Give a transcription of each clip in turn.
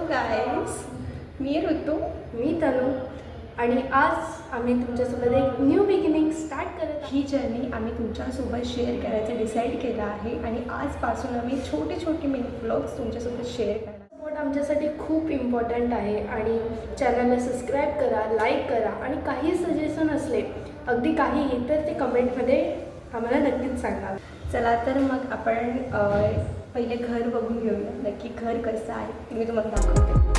गाईस, मी ऋतू. मी तनु. आणि आज आम्ही तुमच्यासोबत एक न्यू बिगिनिंग स्टार्ट करत ही जर्नी आम्ही तुमच्यासोबत शेअर करायचं डिसाईड केलं आहे आणि आजपासून आम्ही छोटे छोटे मिनी व्लॉग्स तुमच्यासोबत शेअर करणार. सपोर्ट आमच्यासाठी खूप इम्पॉर्टंट आहे आणि चॅनलला सबस्क्राईब करा, लाईक करा आणि काही सजेशन असले अगदी काहीही तर ते कमेंटमध्ये आम्हाला नक्कीच सांगा. चला तर मग आपण पहिले घर बघून घेऊया, नक्की घर कसं आहे ते मी तुम्हाला दाखवते.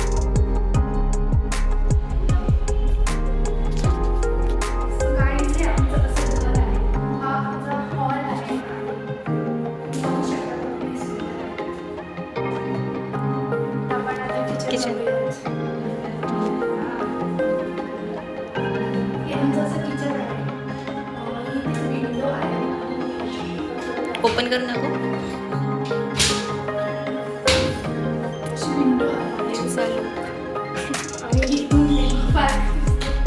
किचन ओपन करू नको. चालू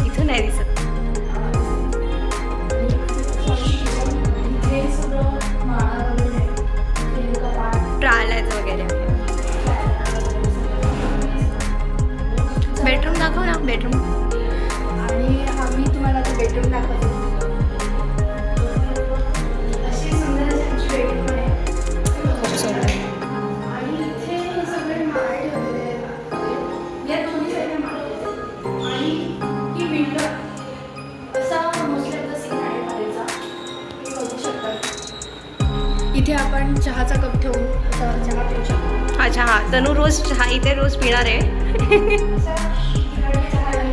इथून नाही दिसत. ट्रायलायचं वगैरे. बेडरूम दाखव ना. बेडरूम आणि आम्ही तुम्हाला आता बेडरूम दाखवतो. अशी सुंदर अशी बेडरूम आहे. खूप सुंदर. आणि इथे हे सगळे माळे वगैरे या दोन्ही साईडला माळे आणि ही विंडो असा मोस्टली सीन आहे माळेचा. तुम्ही बघू शकता. इथे आपण चहाचा कप ठेवून असा चहा पिऊ शकतो. अच्छा हां, तनु रोज चहा इथे रोज पिणार आहे. असा इकडे चहा आहे.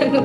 तनु